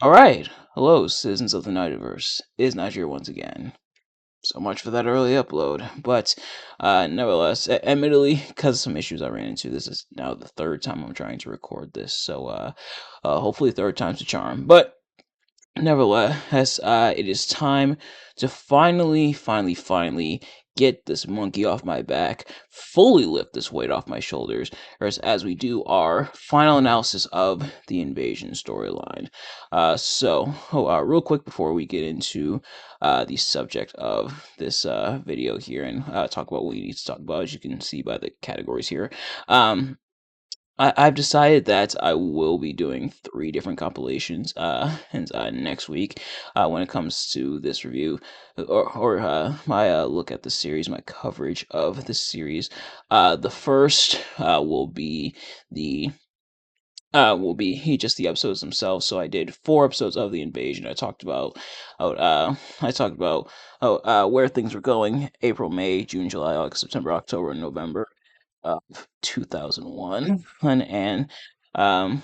All right. Hello, citizens of the Nightiverse. It is Niger once again. So much for that early upload. But nevertheless, admittedly, because of some issues I ran into, this is now the third time I'm trying to record this. So hopefully, third time's a charm. But nevertheless, it is time to finally get this monkey off my back, fully lift this weight off my shoulders, as we do our final analysis of the invasion storyline. Real quick before we get into the subject of this video here and talk about what we need to talk about, as you can see by the categories here. Um, I've decided that I will be doing three different compilations next week when it comes to this review or my look at the series, my coverage of the series. The first the will be just the episodes themselves. So I did 4 episodes of the invasion. I talked about where things were going: April, May, June, July, August, September, October, and November of 2001, um,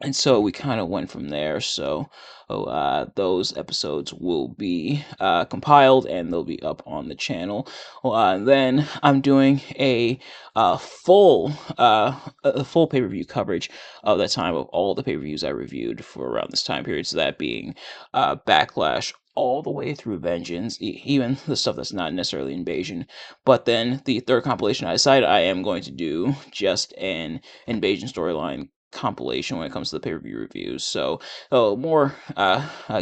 and so we kind of went from there. So those episodes will be compiled and they'll be up on the channel. Then I'm doing uh, full a full pay per view coverage of the time of all the pay per views I reviewed for around this time period. So that being Backlash all the way through Vengeance, even the stuff that's not necessarily Invasion. But then the third compilation I decided I am going to do just an Invasion storyline compilation when it comes to the pay-per-view reviews. So, more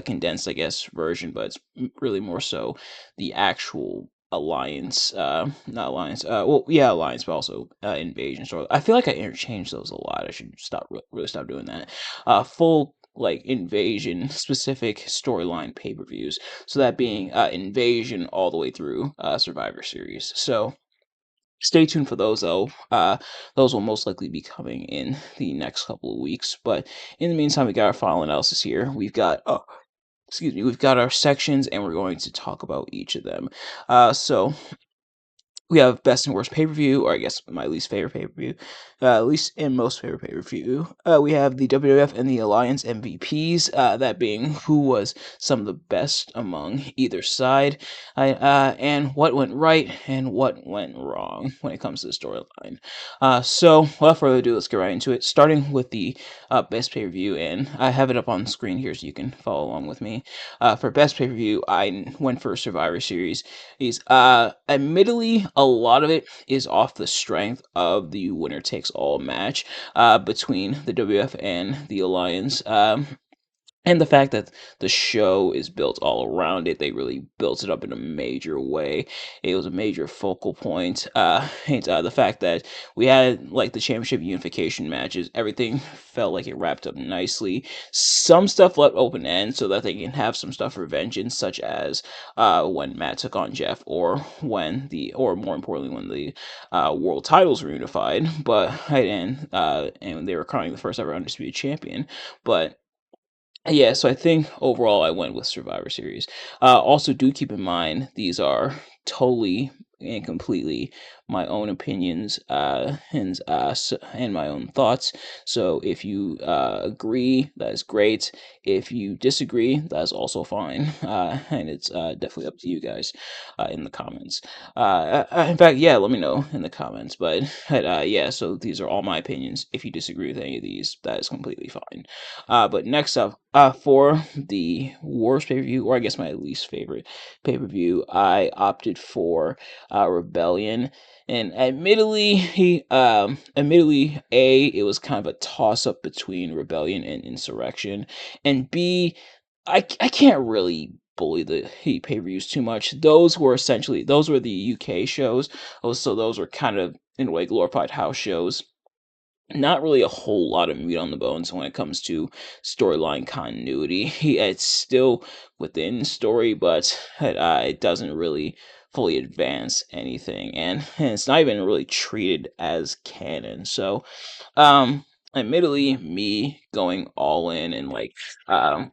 condensed, I guess, version, but it's really more so the actual alliance, not alliance, well, yeah, alliance, but also invasion. So I feel like I interchange those a lot. I should stop really stop doing that. Full like invasion specific storyline pay-per-views. So that being invasion all the way through Survivor Series. So stay tuned for those though. Those will most likely be coming in the next couple of weeks. But in the meantime, we got our final analysis here. We've got our sections, and we're going to talk about each of them. So we have best and worst pay per view, or I guess my least favorite pay per view, least and most favorite pay per view. We have the WWF and the Alliance MVPs, that being who was some of the best among either side, and what went right and what went wrong when it comes to the storyline. So, without further ado, let's get right into it. Starting with the best pay per view, and I have it up on the screen here so you can follow along with me. For best pay per view, I went for Survivor Series. Admittedly, a lot of it is off the strength of the winner takes all match between the WF and the Alliance. And the fact that the show is built all around it, they really built it up in a major way. It was a major focal point. The fact that we had like the championship unification matches, everything felt like it wrapped up nicely. Some stuff left open end so that they can have some stuff for vengeance, such as when Matt took on Jeff, or more importantly, when the world titles were unified. And they were crowning the first ever undisputed champion, but yeah, so I think overall I went with Survivor Series. Also, do keep in mind these are totally and completely my own opinions and my own thoughts. So if you agree, that is great. If you disagree, that is also fine. And it's definitely up to you guys in the comments. In fact, yeah, let me know in the comments. But yeah, so these are all my opinions. If you disagree with any of these, that is completely fine. But next up, for the worst pay per view, or I guess my least favorite pay per view, I opted for Rebellion. And admittedly, A, it was kind of a toss up between Rebellion and Insurrection, and B, I can't really bully the pay per views too much. Those were the UK shows. So those were kind of in a way glorified house shows, not really a whole lot of meat on the bones when it comes to storyline continuity. It's still within story, but it doesn't really fully advance anything, and it's not even really treated as canon. So, admittedly, me going all in and um,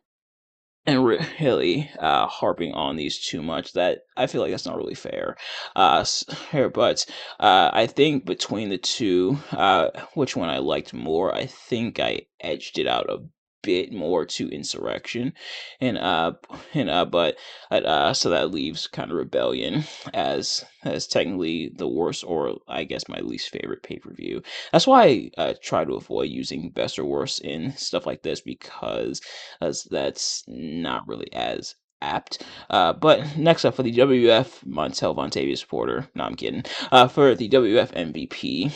really harping on these too much, that I feel like that's not really fair. But I think between the two, which one I liked more, I think I edged it out a bit more to Insurrection, and but so that leaves kind of Rebellion as technically the worst, or I guess my least favorite pay per view. That's why I try to avoid using best or worst in stuff like this, because that's not really as apt. But next up for the WF Montel Vontavious Porter. No, I'm kidding. For the WF MVP,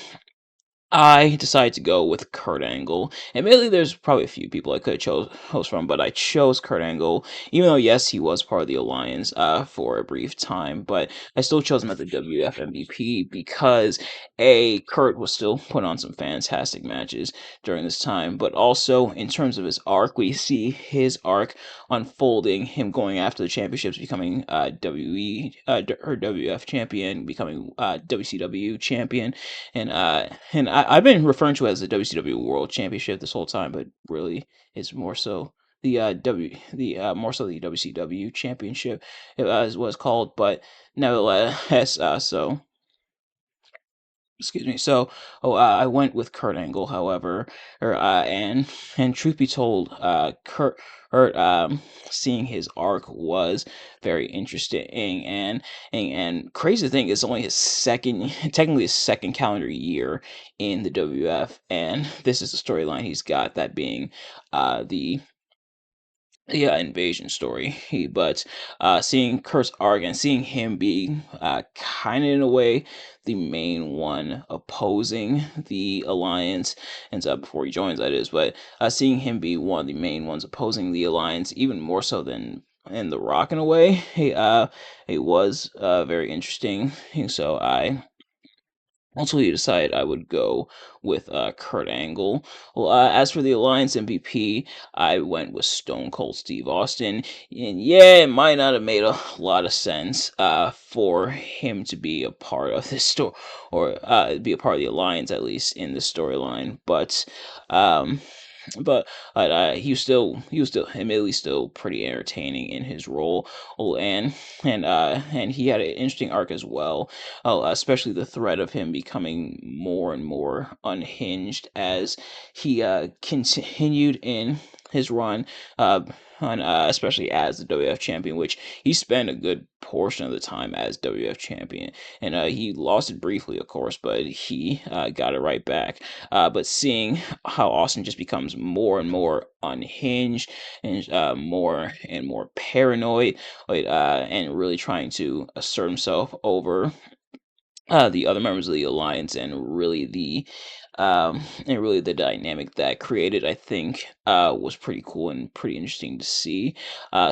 I decided to go with Kurt Angle. Admittedly, there's probably a few people I could have chose from, but I chose Kurt Angle, even though, yes, he was part of the Alliance for a brief time, but I still chose him as the WF MVP because, A, Kurt was still putting on some fantastic matches during this time, but also, in terms of his arc, we see his arc unfolding, him going after the championships, becoming or WF champion, becoming WCW champion, and I've been referring to it as the WCW World Championship this whole time, but really it's more so more so the WCW Championship, is what it's called. But nevertheless, so excuse me. So, I went with Kurt Angle, however, and truth be told, Kurt, seeing his arc was very interesting, and crazy thing is only his second, technically his second calendar year in the WF, and this is the storyline he's got, that being, the yeah, invasion story. But seeing Kurt's arc and seeing him be kind of in a way the main one opposing the alliance, and before he joins, that is. But seeing him be one of the main ones opposing the alliance, even more so than in The Rock in a way, it was very interesting. So I ultimately decided I would go with Kurt Angle. Well, as for the Alliance MVP, I went with Stone Cold Steve Austin. And yeah, it might not have made a lot of sense for him to be a part of this story, or be a part of the Alliance, at least in the storyline. Um, but he was still admittedly still pretty entertaining in his role. Oh, and he had an interesting arc as well. Oh, especially the threat of him becoming more and more unhinged as he continued in his run, uh, especially as the WF champion, which he spent a good portion of the time as WF champion, and he lost it briefly, of course, but he got it right back. But seeing how Austin just becomes more and more unhinged, and more and more paranoid, and really trying to assert himself over the other members of the alliance, and really the dynamic that created, I think, was pretty cool and pretty interesting to see.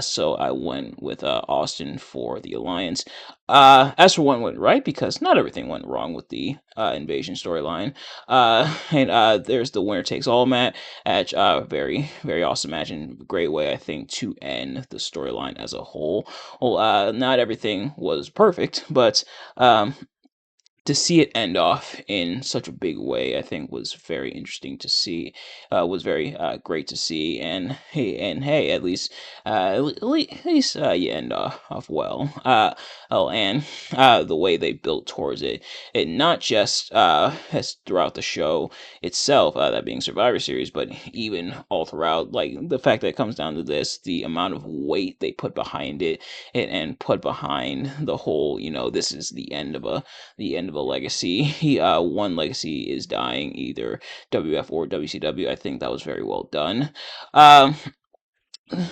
So I went with Austin for the alliance. As for what went right, because not everything went wrong with the invasion storyline. And there's the winner takes all match. Very very awesome match, and great way, I think, to end the storyline as a whole. Well, not everything was perfect, but to see it end off in such a big way, I think was very interesting to see. Was very great to see, and hey, at least you end off well. And the way they built towards it not just as throughout the show itself, that being Survivor Series, but even all throughout, like the fact that it comes down to this, the amount of weight they put behind it, and put behind the whole, this is the end of a legacy. One legacy is dying, either WF or WCW. I think that was very well done. Um,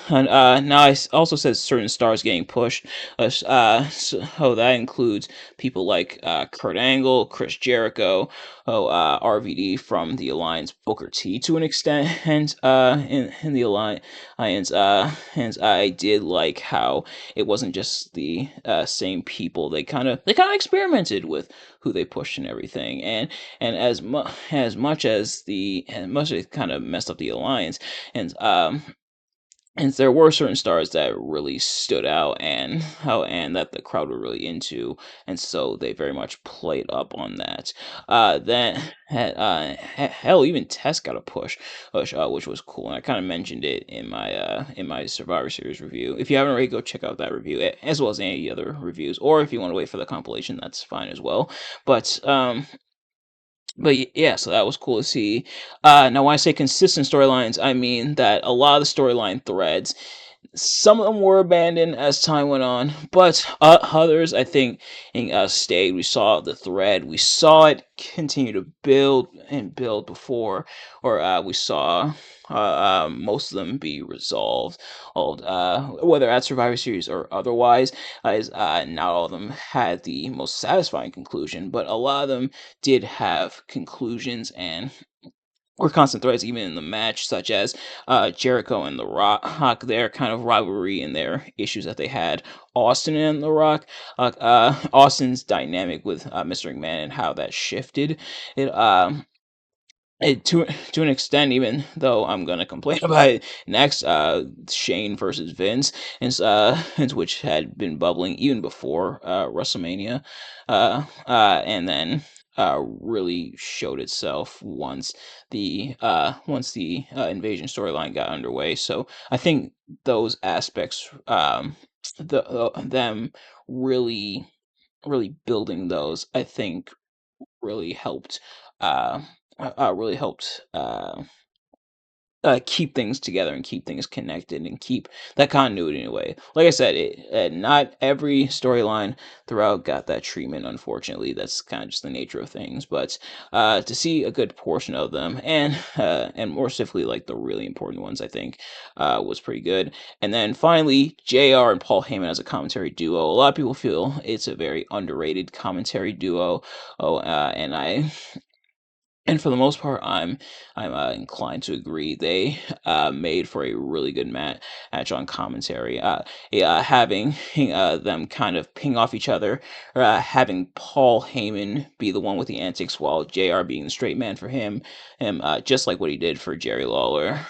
and now also says certain stars getting pushed. So that includes people like Kurt Angle, Chris Jericho, RVD from the Alliance, Booker T to an extent, and in the Alliance. And I did like how it wasn't just the same people. They kind of experimented with who they pushed and everything, and as much as it kind of messed up the Alliance, and there were certain stars that really stood out, and that the crowd were really into, and so they very much played up on that. Then hell, even Tess got a push, which was cool, and I kind of mentioned it in my Survivor Series review. If you haven't already, go check out that review, as well as any other reviews, or if you want to wait for the compilation, that's fine as well. But But yeah, so that was cool to see. Now, when I say consistent storylines, I mean that a lot of the storyline threads, some of them were abandoned as time went on, but others, I think, stayed. We saw the thread. We saw it continue to build and build before, or we saw most of them be resolved, whether at Survivor Series or otherwise. Not all of them had the most satisfying conclusion, but a lot of them did have conclusions and or constant threats even in the match, such as Jericho and The Rock, their kind of rivalry and their issues that they had. Austin and The Rock, Austin's dynamic with Mr. McMahon and how that shifted. It to an extent, even though I'm gonna complain about it next, Shane versus Vince, and which had been bubbling even before WrestleMania, and then really showed itself once the invasion storyline got underway. So I think those aspects, them really building those, I think really helped uh, really helped keep things together and keep things connected and keep that continuity in a way. Like I said, not every storyline throughout got that treatment. Unfortunately, that's kind of just the nature of things. But to see a good portion of them, and more specifically, like the really important ones, I think was pretty good. And then finally, Jr. and Paul Heyman as a commentary duo. A lot of people feel it's a very underrated commentary duo. And for the most part, I'm inclined to agree. They made for a really good match on commentary. Yeah, having them kind of ping off each other, having Paul Heyman be the one with the antics, while Jr. being the straight man for him, just like what he did for Jerry Lawler.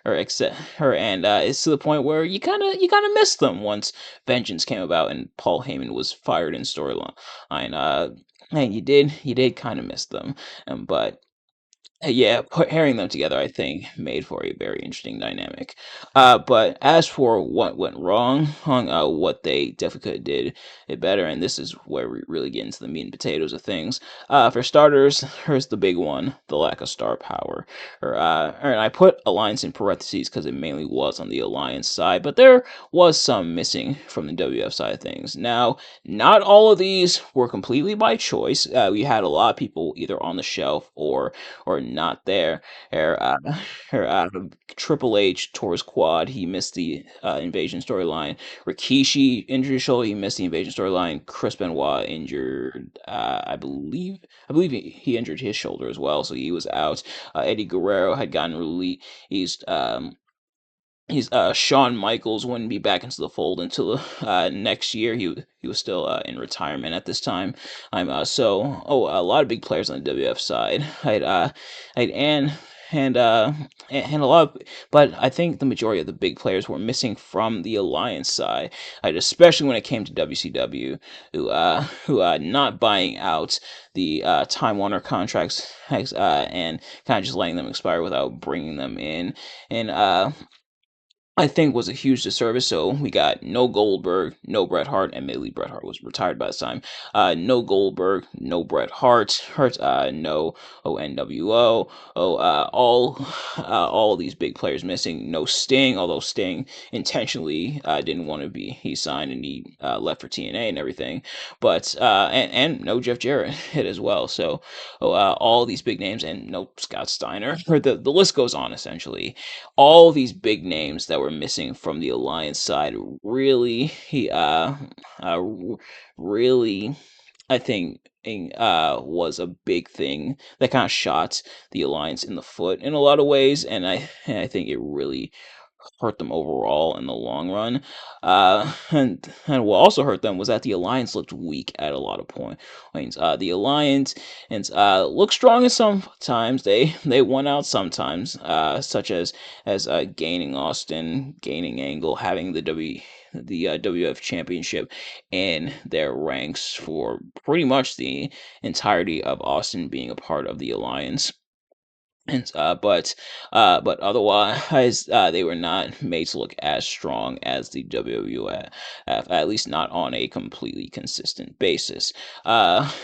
Or except her, and it's to the point where you kind of miss them once Vengeance came about and Paul Heyman was fired in storyline. And you did kind of miss them, but yeah, pairing them together, I think, made for a very interesting dynamic. But as for what went wrong, on what they definitely could have did it better, and this is where we really get into the meat and potatoes of things. For starters, here's the big one: the lack of star power. And I put Alliance in parentheses because it mainly was on the Alliance side, but there was some missing from the WF side of things. Now, not all of these were completely by choice. We had a lot of people either on the shelf or not there. Her, uh, her Triple H tore his quad. He missed the invasion storyline. Rikishi injured his shoulder. He missed the invasion storyline. Chris Benoit injured. I believe he injured his shoulder as well, so he was out. Eddie Guerrero had gotten released. He's Shawn Michaels wouldn't be back into the fold until next year. He was still in retirement at this time. I'm a lot of big players on the WF side. I'd and uh and a lot of, but I think the majority of the big players were missing from the Alliance side, especially when it came to WCW, who not buying out the Time Warner contracts, and kind of just letting them expire without bringing them in, and I think was a huge disservice. So we got no Goldberg, no Bret Hart, and admittedly Bret Hart was retired by this time. No Goldberg, no Bret Hart, no ONWO, all these big players missing. No Sting, although Sting intentionally didn't want to be. He signed and he left for TNA and everything. But and no Jeff Jarrett hit as well. So all these big names and no Scott Steiner. Or the list goes on essentially. All these big names that were missing from the Alliance side really, uh, really, I think, was a big thing that kind of shot the Alliance in the foot in a lot of ways, and I think it really hurt them overall in the long run. And what also hurt them was that the Alliance looked weak at a lot of points. The Alliance looked strong at some times. They won out sometimes, such as gaining Austin, gaining Angle, having the WF Championship in their ranks for pretty much the entirety of Austin being a part of the Alliance. And but otherwise, they were not made to look as strong as the WWF, at least not on a completely consistent basis.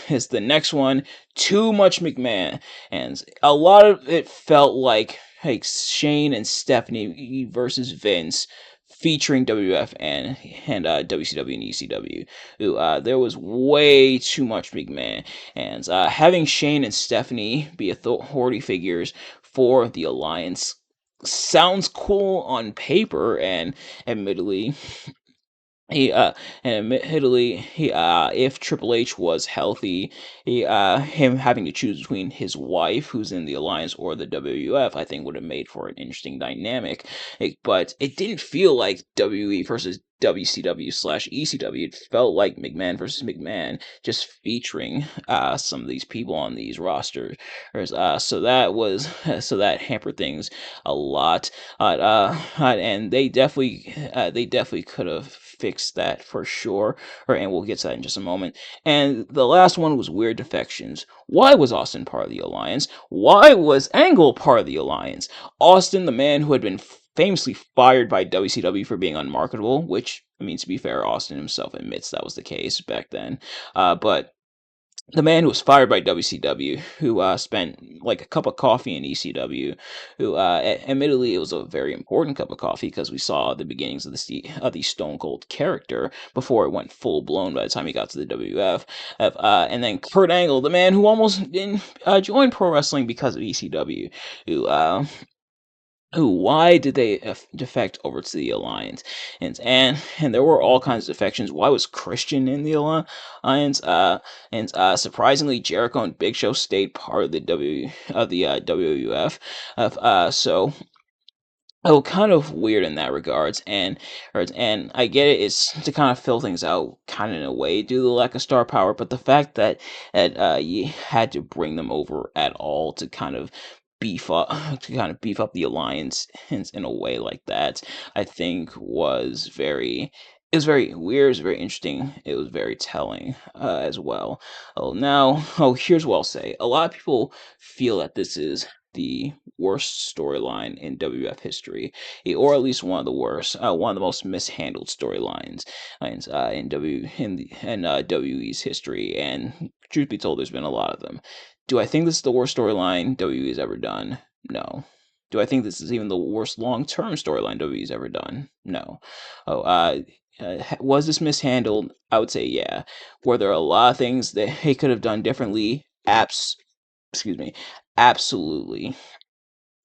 Is the next one too much McMahon, and a lot of it felt like Shane and Stephanie versus Vince. Featuring WF and WCW and ECW, there was way too much McMahon, and having Shane and Stephanie be authority figures for the alliance sounds cool on paper, and admittedly he and admittedly he if Triple H was healthy, him having to choose between his wife, who's in the alliance, or the WWF, I think would have made for an interesting dynamic. But it didn't feel like WWE versus WCW slash ECW. It felt like McMahon versus McMahon, just featuring some of these people on these rosters. So that was so that hampered things a lot. And they definitely could have fixed that for sure. And we'll get to that in just a moment. And the last one was weird defections. Why was Austin part of the alliance? Why was Angle part of the alliance? Austin, the man who had been famously fired by WCW for being unmarketable, which, I mean, to be fair, Austin himself admits that was the case back then. But the man who was fired by WCW, who spent like a cup of coffee in ECW, who admittedly it was a very important cup of coffee because we saw the beginnings of the Stone Cold character before it went full blown by the time he got to the WF. And then Kurt Angle, the man who almost didn't join pro wrestling because of ECW, who why did they defect over to the alliance? And there were all kinds of defections. Why was Christian in the alliance? Surprisingly, Jericho and Big Show stayed part of the WWF. So kind of weird in that regards, and I get it. It's to kind of fill things out, kind of in a way, due to the lack of star power. But the fact that you had to bring them over at all to kind of beef up the alliance in a way like that, I think was very. It was very weird. It was very interesting. It was very telling as well. Here's what I'll say. A lot of people feel that this is the worst storyline in WF history, or at least one of the worst, one of the most mishandled storylines in WWE's history. And truth be told, there's been a lot of them. Do I think this is the worst storyline WWE's ever done? No. Do I think this is even the worst long-term storyline WWE's ever done? No. Oh, was this mishandled? I would say yeah. Were there a lot of things that he could have done differently? Excuse me, absolutely.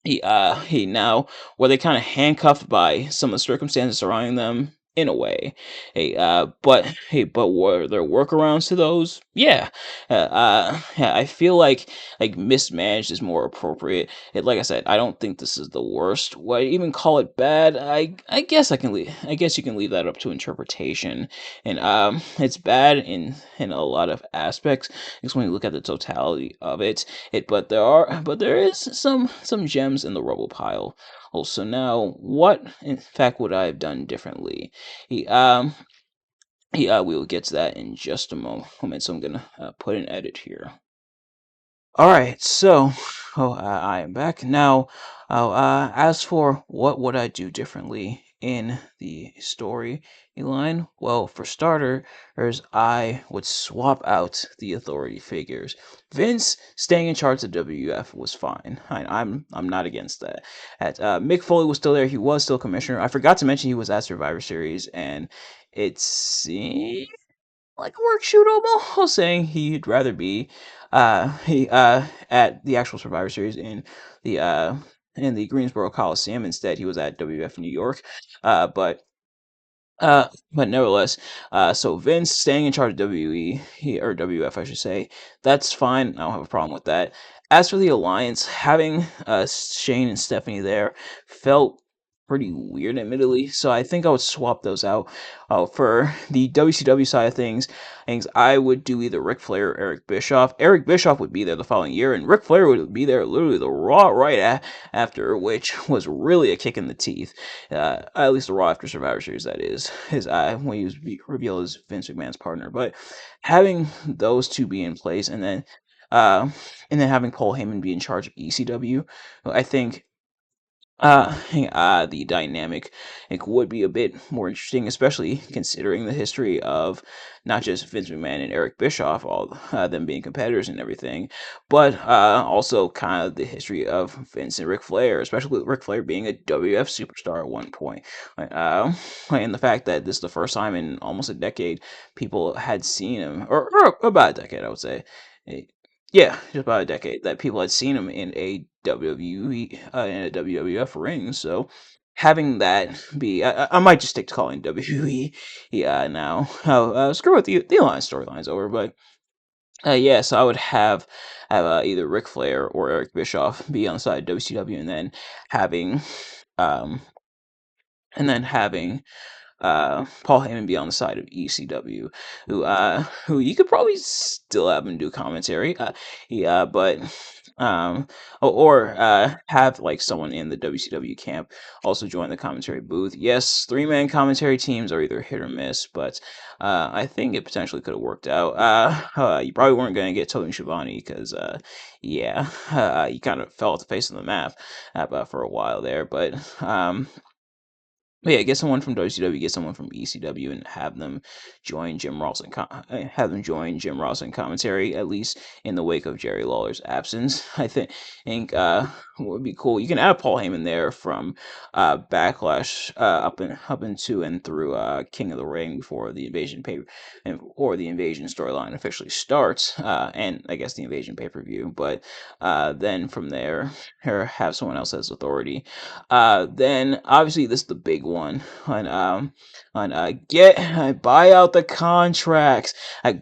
He now were they kind of handcuffed by some of the circumstances surrounding them in a way. But were there workarounds to those? Yeah. Yeah, I feel like mismanaged is more appropriate. Like I said, I don't think this is the worst. Would I even call it bad? I guess I can leave. I guess you can leave that up to interpretation. And it's bad in a lot of aspects. Because when you look at the totality of it, but there is some gems in the rubble pile. Also, now what in fact would I have done differently? He we will get to that in just a moment. So I'm gonna put an edit here. All right, so I am back now. As for what would I do differently in the story line, well, for starters, I would swap out the authority figures. Vince staying in charge of WF was fine. I'm not against that. Mick Foley was still there. He was still commissioner. I forgot to mention he was at Survivor Series, and it seemed like a work shoot almost saying he'd rather be he at the actual Survivor Series in the Greensboro Coliseum. Instead, he was at WF New York. But nevertheless, so Vince staying in charge of WE, or WF, I should say, that's fine. I don't have a problem with that. As for the alliance, having Shane and Stephanie there felt pretty weird, admittedly. So I think I would swap those out. For the WCW side of things, I would do either Ric Flair or Eric Bischoff. Eric Bischoff would be there the following year, and Ric Flair would be there literally the Raw after, which was really a kick in the teeth. At least the Raw after Survivor Series, that is, when he was revealed as Vince McMahon's partner. But having those two be in place, and then uh, and then having Paul Heyman be in charge of ECW, I think the dynamic it would be a bit more interesting, especially considering the history of not just Vince McMahon and Eric Bischoff, all them being competitors and everything, but also kind of the history of Vince and Ric Flair, especially with Ric Flair being a WF superstar at one point. And the fact that this is the first time in almost a decade people had seen him, or about a decade, I would say. Yeah, just about a decade that people had seen him in a WWE in a WWF ring. So having that be, I might just stick to calling WWE. Yeah, now. Screw with the alliance storylines over, but yeah. So I would have either Ric Flair or Eric Bischoff be on the side of WCW, having um and then having Paul Heyman be on the side of ECW, who you could probably still have him do commentary, yeah, but or have like someone in the WCW camp also join the commentary booth. Yes, 3-man commentary teams are either hit or miss, but I think it potentially could have worked out. You probably weren't going to get Tony Schiavone because, yeah, you kind of fell off the face of the map for a while there, but yeah, get someone from WCW, get someone from ECW, and have them join Jim Ross in commentary, at least in the wake of Jerry Lawler's absence. I think would be cool. You can add Paul Heyman there from Backlash up into and through King of the Ring before the invasion or the invasion storyline officially starts, and I guess the invasion pay-per-view. But then from there, have someone else as authority. Then obviously this is the big one on get buy out the contracts.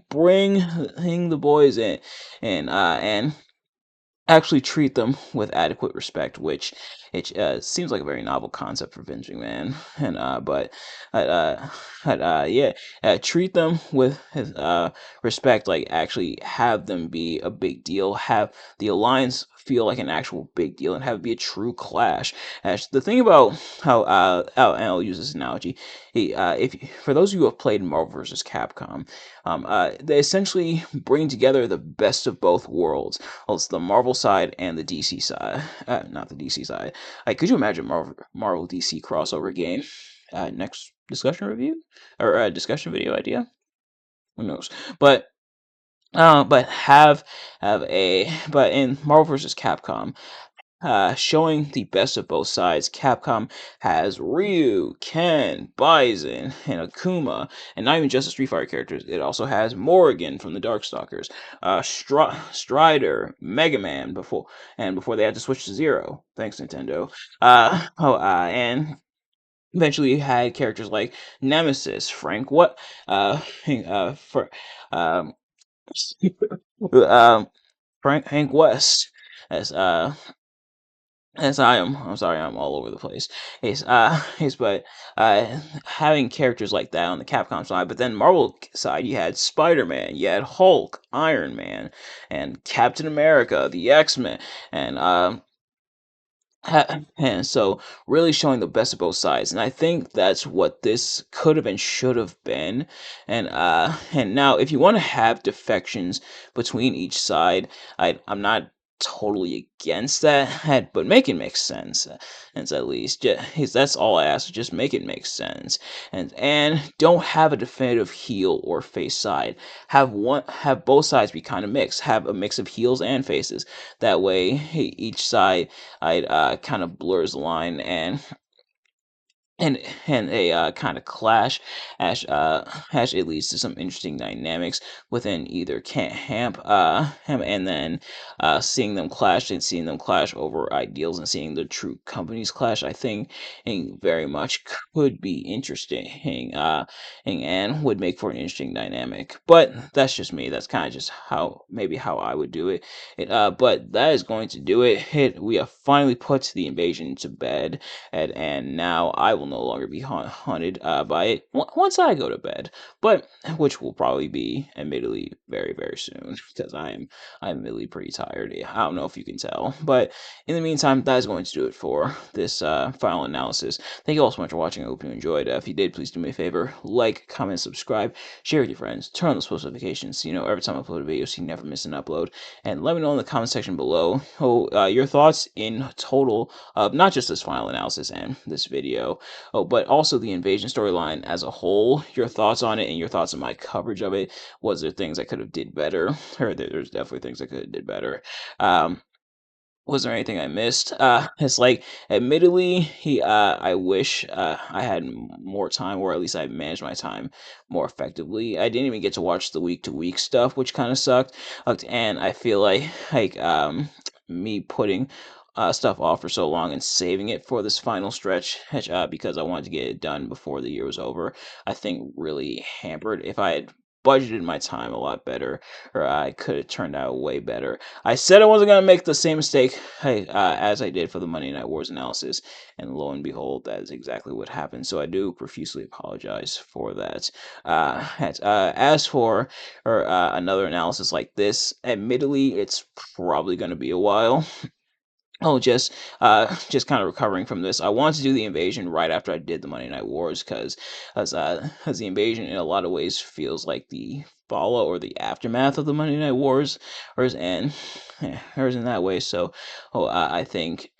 Bring the boys in and actually treat them with adequate respect, which it seems like a very novel concept for Vince McMahon. And yeah, treat them with respect, like actually have them be a big deal, have the alliance feel like an actual big deal, and have it be a true clash. The thing about and I'll use this analogy, if for those of you who have played Marvel vs. Capcom, they essentially bring together the best of both worlds. Well, it's the Marvel side and the DC side. Not the DC side. Like, could you imagine Marvel DC crossover game? Next discussion review or discussion video idea? Who knows? But but but in Marvel vs. Capcom, showing the best of both sides. Capcom has Ryu, Ken, Bison, and Akuma, and not even just the Street Fighter characters. It also has Morrigan from the Darkstalkers, Strider, Mega Man before they had to switch to Zero. Thanks, Nintendo. And eventually you had characters like Nemesis, Frank. What? For um, Hank West as I'm sorry, I'm all over the place. But having characters like that on the Capcom side, but then Marvel side, you had Spider-Man, you had Hulk, Iron Man, and Captain America, the X-Men, and and so really showing the best of both sides, and I think that's what this could have and should have been. And now if you want to have defections between each side, I'm not totally against that, but make it make sense. And at least that's all I ask, just make it make sense. And don't have a definitive heel or face side. Have both sides be kind of mixed. Have a mix of heels and faces. That way each side I kind of blurs the line and a kind of clash as it leads to some interesting dynamics within either camp and then seeing them clash over ideals and seeing the true companies clash, I think very much could be interesting and would make for an interesting dynamic. But that's just me. That's kind of just how I would do but that is going to do it. We have finally put the invasion to bed, and now I will no longer be haunted by it once I go to bed, but which will probably be admittedly very, very soon because I'm really pretty tired. I don't know if you can tell, but in the meantime, that is going to do it for this final analysis. Thank you all so much for watching. I hope you enjoyed. If you did, please do me a favor, like, comment, subscribe, share with your friends, turn on those post notifications so you know every time I upload a video so you never miss an upload. And let me know in the comment section below your thoughts in total of not just this final analysis and this video, but also the invasion storyline as a whole. Your thoughts on it and your thoughts on my coverage of it. Was there things I could have did better? Or there's definitely things I could have did better. Was there anything I missed? It's like, admittedly, I wish I had more time, or at least I managed my time more effectively. I didn't even get to watch the week to week stuff, which kind of sucked. And I feel like me putting stuff off for so long and saving it for this final stretch, because I wanted to get it done before the year was over, I think really hampered. If I had budgeted my time a lot better, or I could have turned out way better. I said I wasn't going to make the same mistake as I did for the Monday Night Wars analysis, and lo and behold, that is exactly what happened. So I do profusely apologize for that. As for another analysis like this, admittedly, it's probably going to be a while. Oh, just kind of recovering from this. I wanted to do the invasion right after I did the Monday Night Wars as the invasion in a lot of ways feels like the follow or the aftermath of the Monday Night Wars, or is in that way. So, I think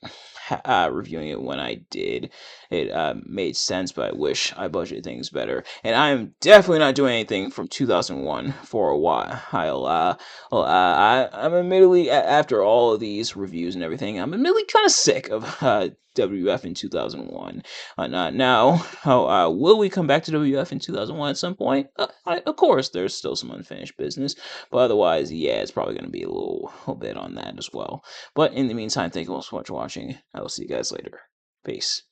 reviewing it when I did, it made sense, but I wish I budgeted things better. And I'm definitely not doing anything from 2001 for a while. I'm admittedly, after all of these reviews and everything, I'm admittedly kind of sick of WF in 2001. Now, will we come back to WF in 2001 at some point? Of course, there's still some unfinished business, but otherwise, yeah, it's probably going to be a little bit on that as well. But in the meantime, thank you all so much for watching. I will see you guys later. Peace.